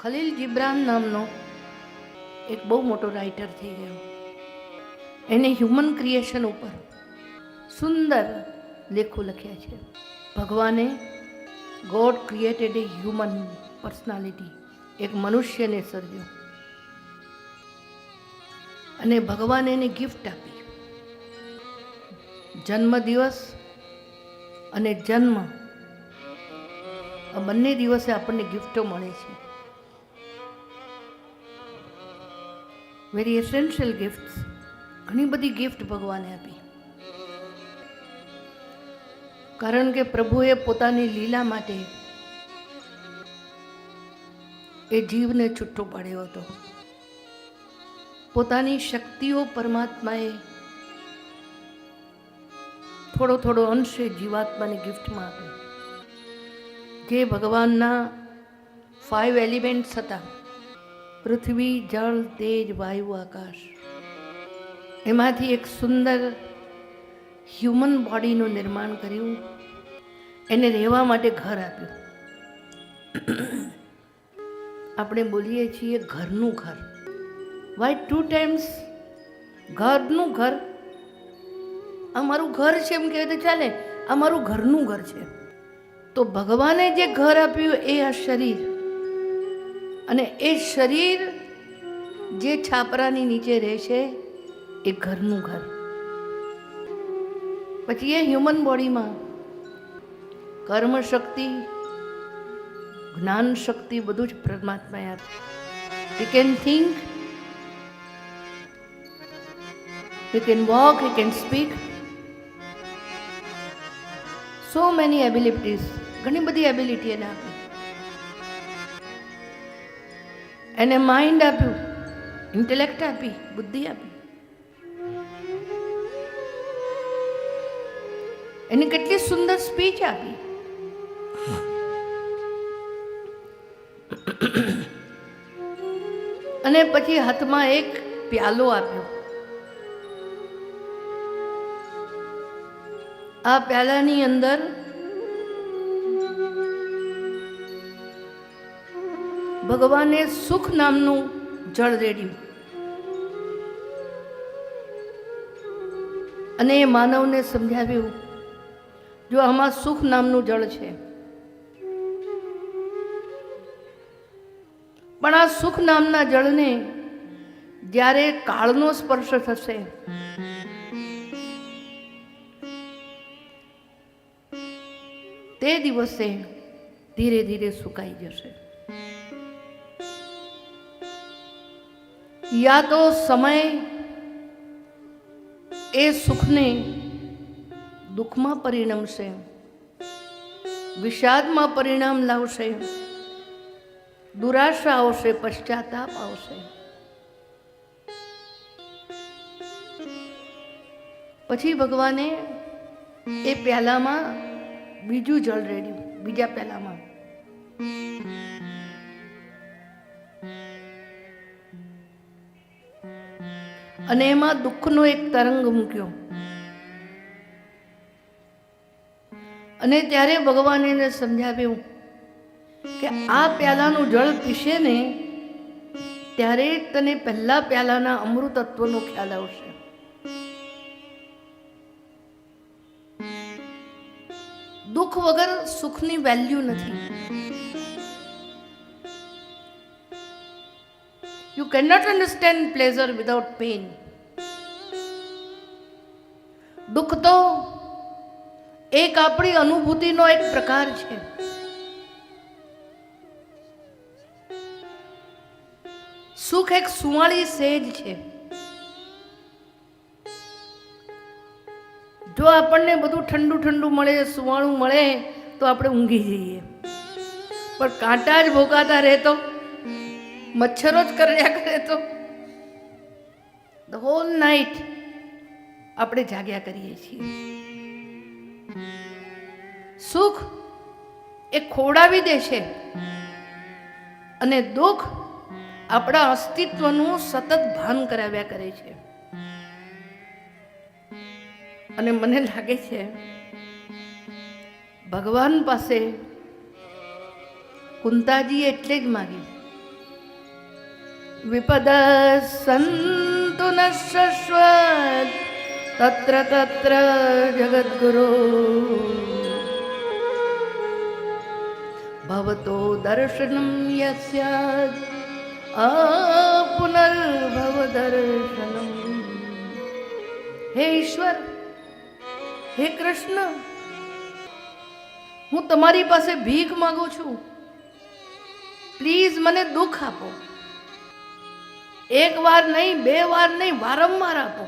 ખલીલ જીબ્રાન નામનો એક બહુ મોટો રાઇટર થઈ ગયો. એને હ્યુમન ક્રિએશન ઉપર સુંદર લેખો લખ્યા છે. ભગવાને ગોડ ક્રિએટેડ એ હ્યુમન પર્સનાલિટી, એક મનુષ્યને સર્જ્યો અને ભગવાને એને ગિફ્ટ આપી. જન્મદિવસ અને જન્મ આ બંને દિવસે આપણને ગિફ્ટો મળે છે. વેરી એસેન્શિયલ ગિફ્ટ્સ, ઘણી બધી ગિફ્ટ ભગવાને આપી. કારણ કે પ્રભુએ પોતાની લીલા માટે એ જીવને છૂટો પાડ્યો હતો. પોતાની શક્તિઓ પરમાત્માએ થોડો થોડો અંશે જીવાત્માને ગિફ્ટમાં આપ્યો. જે ભગવાનના 5 એલિમેન્ટ્સ હતા, પૃથ્વી, જળ, તેજ, વાયુ, આકાશ, એમાંથી એક સુંદર હ્યુમન બોડીનું નિર્માણ કર્યું. એને રહેવા માટે ઘર આપ્યું. આપણે બોલીએ છીએ ઘરનું ઘર. વાય 2 times ઘરનું ઘર? અમારું ઘર છે એમ કહેવાય તો ચાલે, અમારું ઘરનું ઘર છે. તો ભગવાને જે ઘર આપ્યું એ આ શરીર, અને એ શરીર જે છાપરાની નીચે રહેશે એ ઘરનું ઘર. પછી એ હ્યુમન બોડીમાં કર્મ શક્તિ, જ્ઞાન શક્તિ બધું જ પરમાત્માએ આપ્યું. He can think, he can walk, he can speak. So many abilities, ઘણી બધી એબિલિટી એને આપી. એને માઇન્ડ આપ્યું, ઇન્ટેલેક્ટ આપી, બુદ્ધિ આપી. એને કેટલી સુંદર સ્પીચ આપી. અને પછી હાથમાં એક પ્યાલો આપ્યો. આ પ્યાલાની અંદર ભગવાને સુખ નામનું જળ રેડ્યું અને એ માનવને સમજાવ્યું, જો આમાં સુખ નામનું જળ છે, પણ આ સુખ નામના જળને જ્યારે કાળનો સ્પર્શ થશે, તે દિવસે ધીરે ધીરે સુકાઈ જશે. યા તો સમય એ સુખને દુઃખમાં પરિણમશે, વિષાદમાં પરિણામ લાવશે, દુરાશા આવશે, પશ્ચાતાપ આવશે. પછી ભગવાને એ પ્યાલામાં બીજું જળ રેડ્યું, બીજા પ્યાલામાં. અને એમાં દુઃખનો એક તરંગ મૂક્યો. અને ત્યારે ભગવાને એને સમજાવ્યું કે આ પ્યાલાનું જળ પીશે ને ત્યારે તને પહેલા પ્યાલાના અમૃતત્વનો ખ્યાલ આવશે. દુઃખ વગર સુખની વેલ્યુ નથી. You cannot understand pleasure without pain. દુઃખ તો એક આપણી અનુભૂતિનો એક પ્રકાર છે. સુખ એક સુવાળી સેજ છે. જો આપણને બધું ઠંડુ ઠંડુ મળે, સુવાળું મળે તો આપણે ઊંઘી જઈએ, પણ કાંટા જ ભોગાતા રહેતો, મચ્છરો જ કર્યા કરે તો ધ હોલ નાઇટ આપણે જાગ્યા કરીએ છીએ. સુખ એ ખોડાવી દે છે અને દુઃખ આપણા અસ્તિત્વનું સતત ભાન કરાવ્યા કરે છે. અને મને લાગે છે ભગવાન પાસે કુંતાજી એટલે જ માગ્યું વિપદ સંતુ ન શશ્વત તત્ર તત્ર જગદ્ગુરુ ભવતો દર્શનમ યસ્ય પુનર્ભવ દર્શનમ. હે ઈશ્વર, હે કૃષ્ણ, હું તમારી પાસે ભીખ માંગુ છું. પ્લીઝ મને દુઃખ આપો. એક વાર નહીં, બે વાર નહીં, વારંવાર આપો.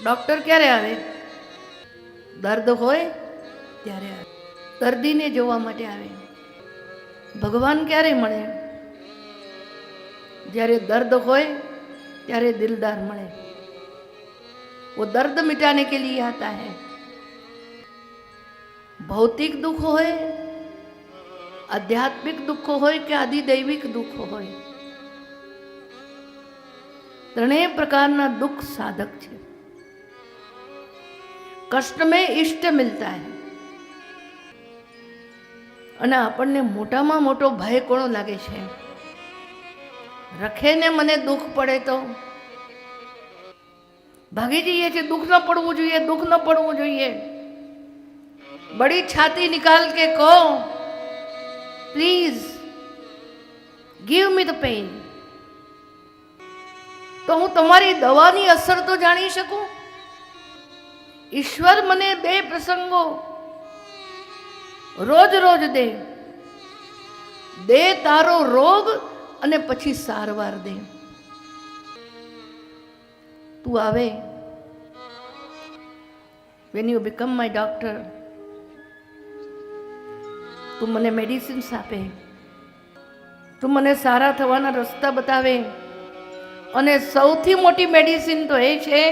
ડોક્ટર ક્યારે આવે? દર્દ હોય ત્યારે આવે. દર્દીને જોવા માટે આવે. ભગવાન ક્યારે મળે? જ્યારે દર્દ હોય ત્યારે દિલદાર મળે. वो दर्द मिटाने के लिए आता है. भौतिक दुख होय, आध्यात्मिक दुख होय કે આદિદૈવિક દુઃખ હોય, ત્રણેય પ્રકારના દુઃખ સાધક છે. કષ્ટ में इष्ट मिलता है. અને આપણને મોટામાં મોટો ભય કોનો લાગે છે? રખે ને મને દુઃખ પડે તો ભાગી જઈએ છીએ. દુઃખ ન પડવું જોઈએ, દુઃખ ન પડવું જોઈએ. બડી છાતી નિકાલ કે કહો, please give me the pain, તો હું તમારી દવાની અસર તો જાણી શકું. ઈશ્વર મને બે પ્રસંગો રોજ રોજ દે. દે તારો રોગ અને પછી સારવાર દે. તું આવે. when you become my doctor, તું મને મેડિસિન્સ આપે, તું મને સારા થવાના રસ્તા બતાવે. અને સૌથી મોટી મેડિસિન તો એ છે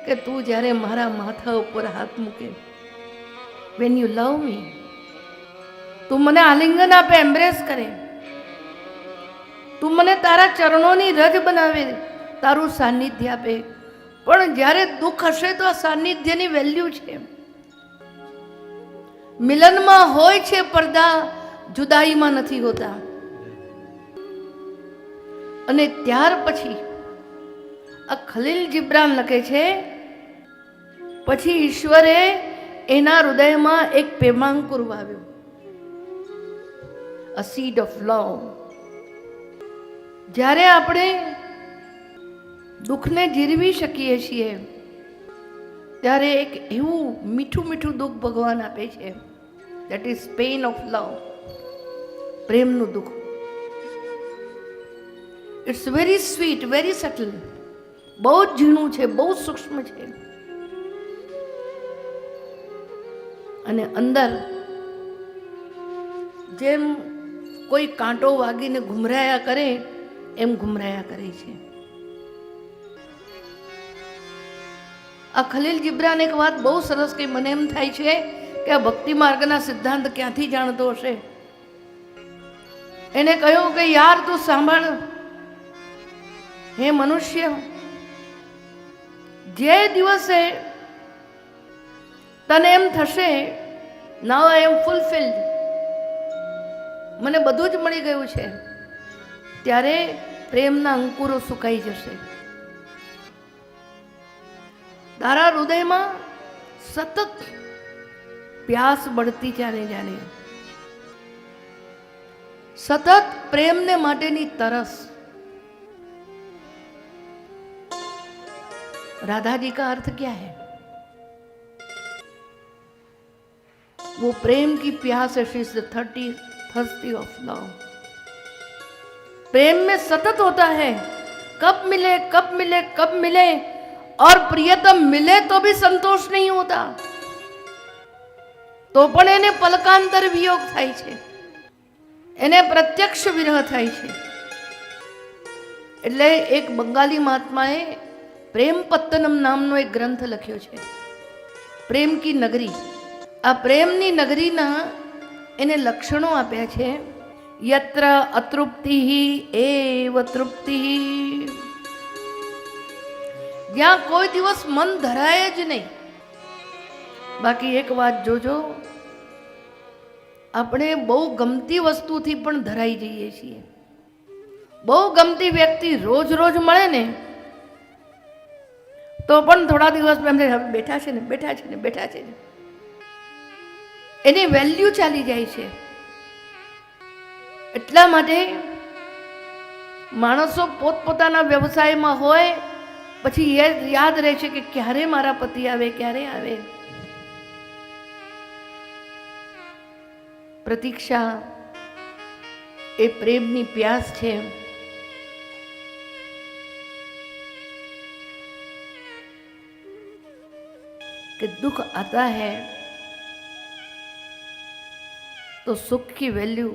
કે તું જ્યારે મારા માથા ઉપર હાથ મૂકે, when you love me, તું મને આલિંગન આપે, એમ્બ્રેસ કરે, તું મને તારા ચરણોની રજ બનાવે, તારું સાનિધ્ય આપે. પણ જ્યારે દુઃખ હશે તો આ સાનિધ્યની વેલ્યુ છે. મિલનમાં હોય છે પડદા, જુદાઈમાં નથી હોતા. અને ત્યાર પછી આ ખલીલ જિબ્રાન લખે છે, પછી ઈશ્વરે એના હૃદયમાં એક પ્રેમાંકુર વાવ્યો, અ સીડ ઓફ લવ. જ્યારે આપણે દુઃખને જીરવી શકીએ છીએ ત્યારે એક એવું મીઠું મીઠું દુઃખ ભગવાન આપે છે. That is pain of love, પ્રેમનું દુઃખ. It's very sweet, very subtle, બહુ જ ઝીણું છે, બહુ સૂક્ષ્મ છે. અને અંદર જેમ કોઈ કાંટો વાગીને ઘુમરાયા કરે એમ ઘુમરાયા કરે છે. આ ખલીલ જિબ્રાન એક વાત બહુ સરસ કહી. મને એમ થાય છે કે આ ભક્તિ માર્ગના સિદ્ધાંત ક્યાંથી જાણતો હશે. એને કહ્યું કે યાર તું સાંભળ, હે મનુષ્ય, જે દિવસે તને એમ થશે નાઉ આઈ એમ ફૂલફિલ્ડ, મને બધું જ મળી ગયું છે, ત્યારે પ્રેમના અંકુરો સુકાઈ જશે. તારા હૃદયમાં સતત પ્યાસ બળતી ચાલે જાણે, સતત પ્રેમને માટેની तरस. राधा जी का अर्थ क्या है? वो प्रेम की प्यास है. She is the thirsty of love. प्रेम में सतत होता है, कब मिले कब मिले कब मिले. और प्रियतम मिले तो भी संतोष नहीं होता, तो पण એને પલકાંતર વિયોગ થાય છે, એને પ્રત્યક્ષ વિરહ થાય છે. એટલે એક બંગાળી મહાત્માએ પ્રેમ પત્તનમ નામનો એક ગ્રંથ લખ્યો છે, પ્રેમ કી નગરી. આ પ્રેમની નગરીના એને લક્ષણો આપ્યા છે. યત્ર અતૃપ્તિ એવ તૃપ્તિ. જ્યાં કોઈ દિવસ મન ધરાય જ નહીં. બાકી એક વાત જોજો, આપણે બહુ ગમતી વસ્તુથી પણ ધરાઈ જઈએ છીએ, બહુ ગમતી વ્યક્તિ રોજ રોજ મળે ને તો પણ થોડા દિવસમાં એમ હવે બેઠા છે ને બેઠા છે ને બેઠા છે ને, એની વેલ્યુ ચાલી જાય છે. એટલા માટે માણસો પોતપોતાના વ્યવસાયમાં હોય પછી યાદ રહે છે કે ક્યારે મારા પતિ આવે, ક્યારે આવે. પ્રતીક્ષા એ પ્રેમની પ્યાસ છે. कि दुख आता है तो सुख की वैल्यू,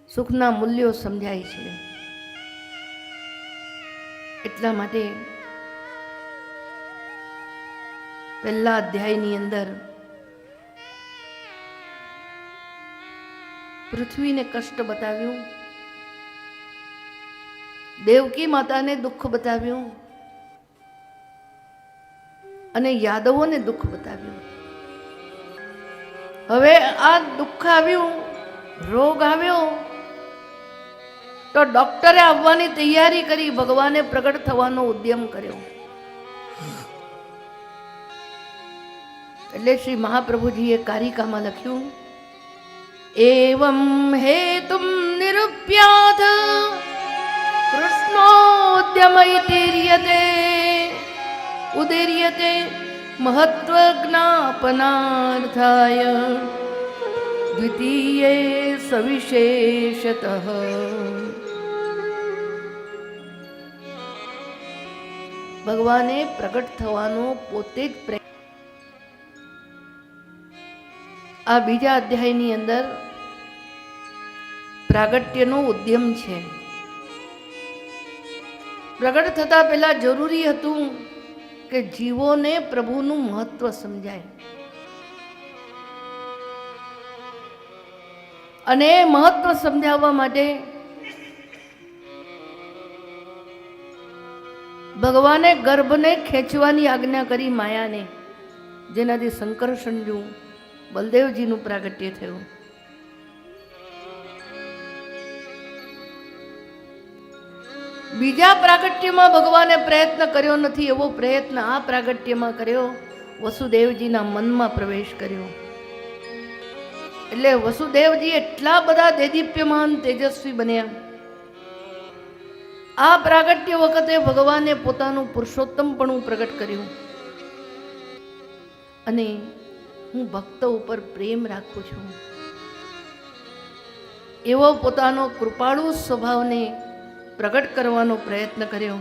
सुखना मूल्यों समझाय છે. એટલા માટે પહેલા અધ્યાયની અંદર પૃથ્વીને કષ્ટ બતાવ્યું, દેવકી માતાને દુઃખ બતાવ્યું અને યાદવોને દુઃખ બતાવ્યું. હવે આ દુઃખ આવ્યું, રોગ આવ્યો તો ડોક્ટરે આવવાની તૈયારી કરી, ભગવાને પ્રગટ થવાનો ઉદ્યમ કર્યો. એટલે શ્રી મહાપ્રભુજીએ કારિકામાં લખ્યું, એવમ હેતુમ નિરૂપ્યાથ કૃષ્ણોદ્યમૈતિર્યતે ઉદીર્યતે મહત્વ જ્ઞાપનાર્થાય દ્વિતીયે સવિશેષતઃ. ભગવાને પ્રગટ થવાનો પોતે જ આ બીજા અધ્યાયની અંદર પ્રાગટ્યનો ઉદ્યમ છે. પ્રગટ થતા પહેલા જરૂરી હતું કે જીવોને પ્રભુનું મહત્વ સમજાય, અને મહત્વ સમજાવવા માટે ભગવાને ગર્ભને ખેંચવાની આજ્ઞા કરી માયાને, જેનાથી સંકર્ષણનું બલદેવજીનું પ્રાગટ્ય થયું. બીજા પ્રાગટ્યમાં ભગવાને પ્રયત્ન કર્યો નથી, એવો પ્રયત્ન આ પ્રાગટ્યમાં કર્યો. વસુદેવજીના મનમાં પ્રવેશ કર્યો. એટલે વસુદેવજી એટલા બધા દેદીપ્યમાન તેજસ્વી બન્યા. આ પ્રાગટ્ય વખતે ભગવાને પોતાનું પુરુષોત્તમપણું પ્રગટ કર્યું અને હું ભક્ત ઉપર પ્રેમ રાખું છું એવો પોતાનો કૃપાળુ સ્વભાવને પ્રગટ કરવાનો પ્રયત્ન કર્યો.